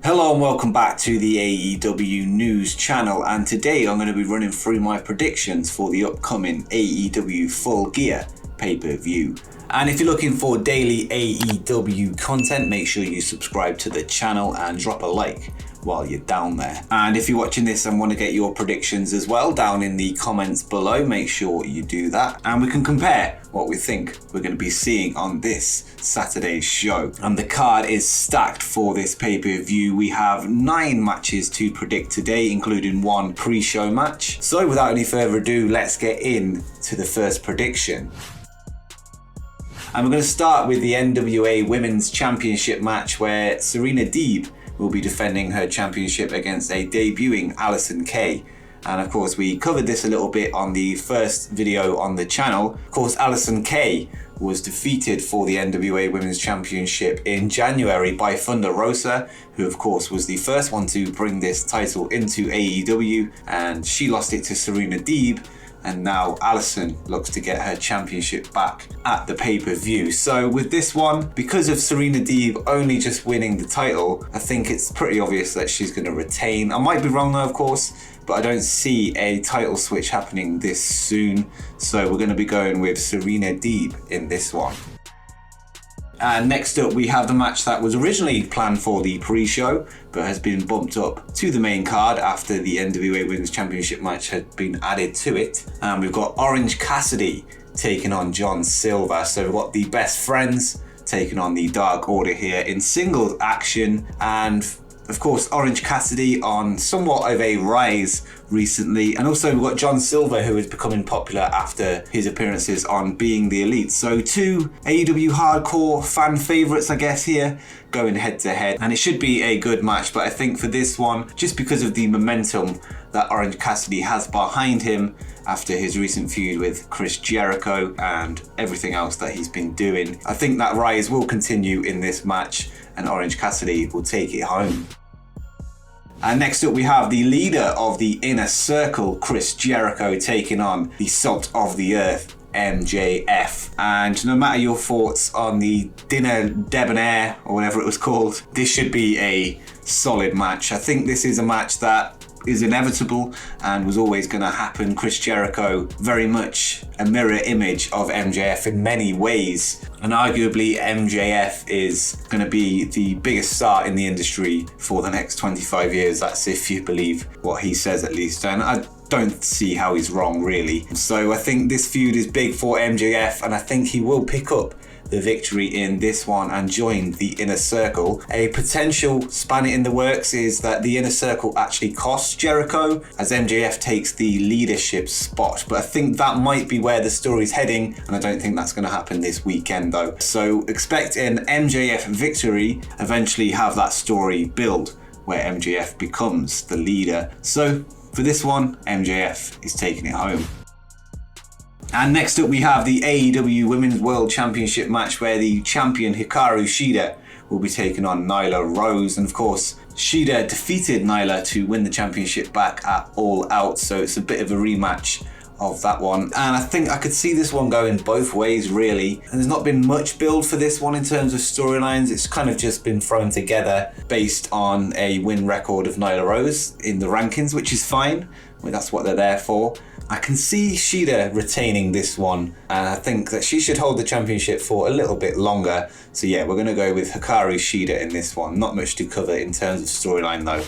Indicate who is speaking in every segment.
Speaker 1: Hello and welcome back to the AEW News channel, and today I'm going to be running through my predictions for the upcoming AEW Full Gear pay-per-view. And if you're looking for daily AEW content, make sure you subscribe to the channel and drop a like while you're down there. And if you're watching this and want to get your predictions as well, down in the comments below, make sure you do that. And we can compare what we think we're going to be seeing on this Saturday's show. And the card is stacked for this pay-per-view. We have 9 matches to predict today, including 1 pre-show match. So without any further ado, let's get in to the first prediction. And we're going to start with the NWA Women's Championship match, where Serena Deeb will be defending her championship against a debuting Allysin Kay. And of course, we covered this a little bit on the first video on the channel. Of course, Allysin Kay was defeated for the NWA Women's Championship in January by Thunder Rosa, who of course was the first one to bring this title into AEW, and she lost it to Serena Deeb. And now Allysin looks to get her championship back at the pay-per-view. So with this one, because of Serena Deeb only just winning the title, I think it's pretty obvious that she's going to retain. I might be wrong though, of course, but I don't see a title switch happening this soon. So we're going to be going with Serena Deeb in this one. And next up, we have the match that was originally planned for the pre-show, but has been bumped up to the main card after the NWA Women's Championship match had been added to it. And we've got Orange Cassidy taking on John Silver. So we've got the Best Friends taking on the Dark Order here in singles action. And of course, Orange Cassidy on somewhat of a rise recently. And also we've got John Silver, who is becoming popular after his appearances on Being the Elite. So 2 AEW hardcore fan favorites, I guess, here going head to head. And it should be a good match, but I think for this one, just because of the momentum that Orange Cassidy has behind him after his recent feud with Chris Jericho and everything else that he's been doing, I think that rise will continue in this match and Orange Cassidy will take it home. And next up, we have the leader of the Inner Circle, Chris Jericho, taking on the Salt of the Earth, MJF. And no matter your thoughts on the Dinner Debonair or whatever it was called, this should be a solid match. I think this is a match that is inevitable and was always going to happen. Chris Jericho, very much a mirror image of MJF in many ways, and arguably MJF is going to be the biggest star in the industry for the next 25 years. That's if you believe what he says, at least, and I don't see how he's wrong, really. So I think this feud is big for MJF, and I think he will pick up the victory in this one and join the Inner Circle. A potential spanner in the works is that the Inner Circle actually costs Jericho, as MJF takes the leadership spot, but I think that might be where the story's heading, and I don't think that's going to happen this weekend though. So expect an MJF victory, eventually have that story build where MJF becomes the leader. So for this one, MJF is taking it home. And next up, we have the AEW Women's World Championship match, where the champion Hikaru Shida will be taking on Nyla Rose. And of course, Shida defeated Nyla to win the championship back at All Out, so it's a bit of a rematch of that one. And I think I could see this one going both ways, really. And there's not been much build for this one in terms of storylines. It's kind of just been thrown together based on a win record of Nyla Rose in the rankings, which is fine. Well, that's what they're there for. I can see Shida retaining this one, and I think that she should hold the championship for a little bit longer. So yeah, we're going to go with Hikaru Shida in this one. Not much to cover in terms of storyline though.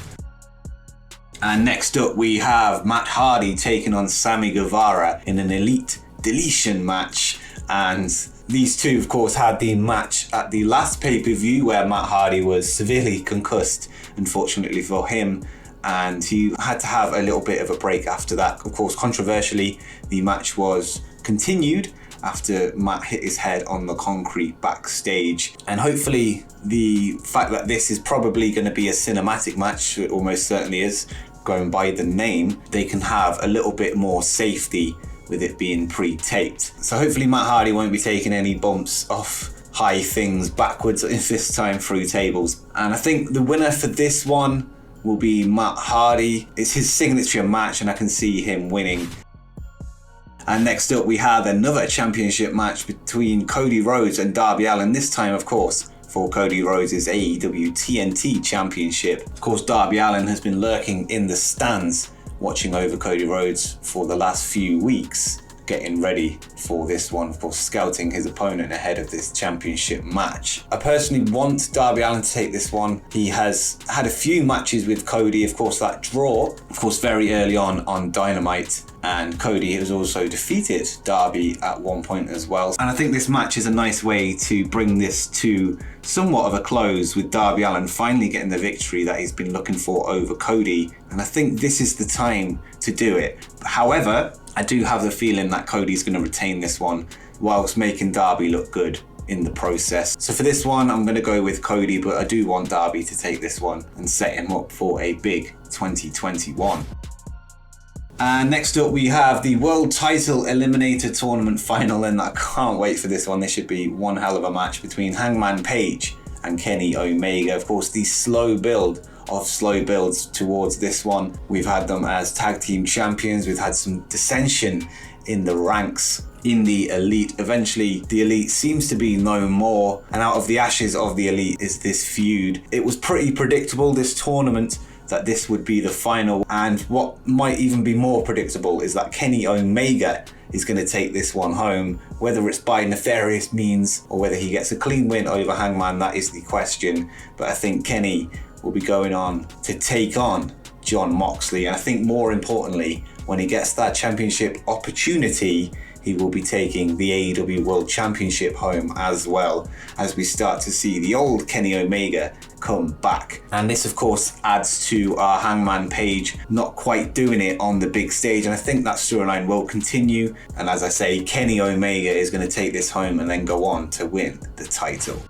Speaker 1: And next up, we have Matt Hardy taking on Sammy Guevara in an Elite Deletion match. And these two, of course, had the match at the last pay-per-view where Matt Hardy was severely concussed, unfortunately for him, and he had to have a little bit of a break after that. Of course, controversially, the match was continued after Matt hit his head on the concrete backstage. And hopefully the fact that this is probably going to be a cinematic match, it almost certainly is, going by the name, they can have a little bit more safety with it being pre-taped. So hopefully Matt Hardy won't be taking any bumps off high things backwards this time through tables. And I think the winner for this one will be Matt Hardy. It's his signature match and I can see him winning. And next up, we have another championship match between Cody Rhodes and Darby Allin, this time, of course, for Cody Rhodes' AEW TNT Championship. Of course, Darby Allin has been lurking in the stands, watching over Cody Rhodes for the last few weeks, getting ready for this one, of course scouting his opponent ahead of this championship match. I personally want Darby Allin to take this one. He has had a few matches with Cody, of course that draw, of course very early on Dynamite, and Cody has also defeated Darby at one point as well. And I think this match is a nice way to bring this to somewhat of a close, with Darby Allin finally getting the victory that he's been looking for over Cody. And I think this is the time to do it. However, I do have the feeling that Cody's going to retain this one whilst making Darby look good in the process. So for this one, I'm going to go with Cody, but I do want Darby to take this one and set him up for a big 2021. And next up we have the World Title Eliminator Tournament final, and I can't wait for this one. This should be one hell of a match between Hangman Page and Kenny Omega. Of course, the slow build of slow builds towards this one. We've had them as tag team champions. We've had some dissension in the ranks in the Elite. Eventually, the Elite seems to be no more, and out of the ashes of the Elite is this feud. It was pretty predictable, this tournament, that this would be the final, and what might even be more predictable is that Kenny Omega is going to take this one home. Whether it's by nefarious means or whether he gets a clean win over Hangman, that is the question. But I think Kenny will be going on to take on Jon Moxley, and I think more importantly, when he gets that championship opportunity, he will be taking the AEW World Championship home, as well as we start to see the old Kenny Omega come back. And this of course adds to our Hangman Page not quite doing it on the big stage, and I think that storyline will continue. And as I say, Kenny Omega is going to take this home and then go on to win the title.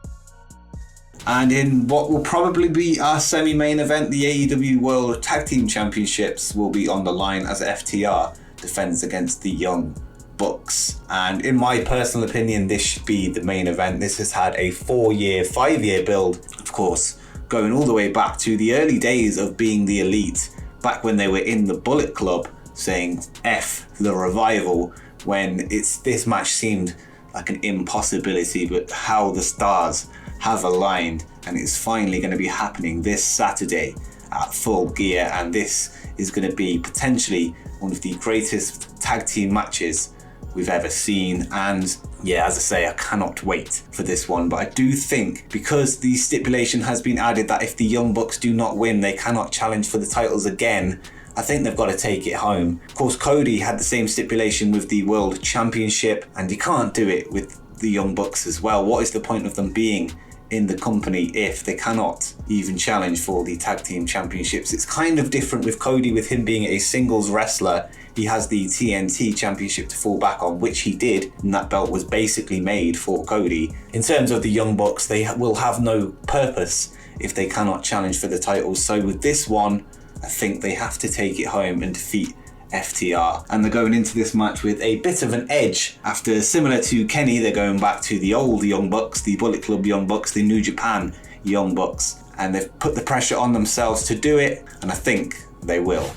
Speaker 1: And in what will probably be our semi-main event, the AEW World Tag Team Championships will be on the line as FTR defends against the Young Bucks. And in my personal opinion, this should be the main event. This has had a 5-year build, of course, going all the way back to the early days of being the Elite, back when they were in the Bullet Club saying F the Revival, when this match seemed like an impossibility, but how the stars have aligned, and it's finally going to be happening this Saturday at Full Gear. And this is going to be potentially one of the greatest tag team matches we've ever seen. And yeah, as I say, I cannot wait for this one. But I do think, because the stipulation has been added that if the Young Bucks do not win, they cannot challenge for the titles again, I think they've got to take it home. Of course, Cody had the same stipulation with the World Championship, and you can't do it with the Young Bucks as well. What is the point of them being in the company if they cannot even challenge for the tag team championships? It's kind of different with Cody, with him being a singles wrestler. He has the TNT championship to fall back on, which he did, and that belt was basically made for Cody. In terms of the Young Bucks, they will have no purpose if they cannot challenge for the titles. So with this one, I think they have to take it home and defeat FTR. And they're going into this match with a bit of an edge. After, similar to Kenny, they're going back to the old Young Bucks, the Bullet Club Young Bucks, the New Japan Young Bucks, and they've put the pressure on themselves to do it, and I think they will.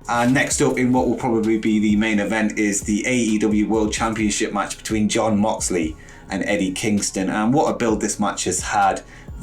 Speaker 1: And next up in what will probably be the main event is the AEW World Championship match between Jon Moxley and Eddie Kingston. And what a build this match has had.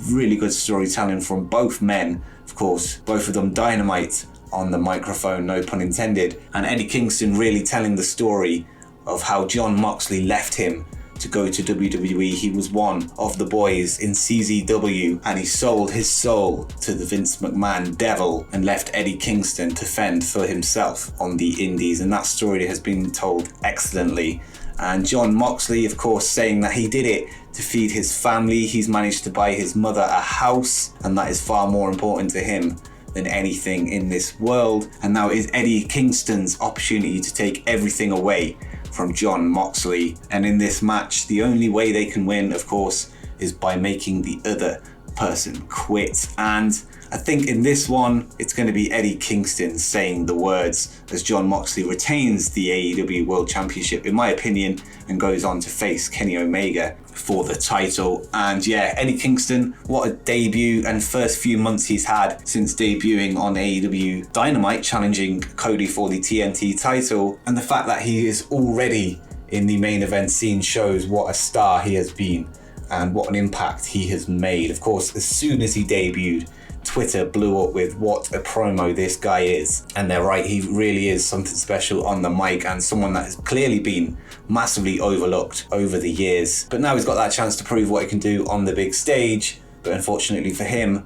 Speaker 1: Really good storytelling from both men. Of course, both of them dynamite on the microphone, no pun intended. And Eddie Kingston really telling the story of how Jon Moxley left him to go to WWE. He was one of the boys in CZW, and he sold his soul to the Vince McMahon devil and left Eddie Kingston to fend for himself on the indies. And that story has been told excellently. And Jon Moxley, of course, saying that he did it to feed his family. He's managed to buy his mother a house, and that is far more important to him than anything in this world. And now it is Eddie Kingston's opportunity to take everything away from Jon Moxley. And in this match, the only way they can win, of course, is by making the other person quit. And I think in this one, it's going to be Eddie Kingston saying the words as Jon Moxley retains the AEW World Championship, in my opinion, and goes on to face Kenny Omega for the title. And yeah, Eddie Kingston, what a debut and first few months he's had since debuting on AEW Dynamite, challenging Cody for the TNT title. And the fact that he is already in the main event scene shows what a star he has been and what an impact he has made. Of course, as soon as he debuted, Twitter blew up with what a promo this guy is. And they're right, he really is something special on the mic and someone that has clearly been massively overlooked over the years. But now he's got that chance to prove what he can do on the big stage. But unfortunately for him,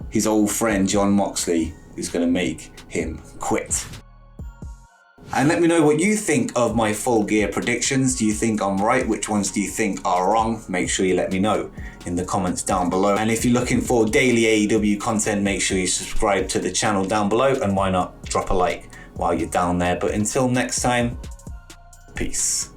Speaker 1: his old friend Jon Moxley is going to make him quit. And let me know what you think of my Full Gear predictions. Do you think I'm right? Which ones do you think are wrong? Make sure you let me know in the comments down below. And if you're looking for daily AEW content, make sure you subscribe to the channel down below, and why not drop a like while you're down there. But until next time, peace.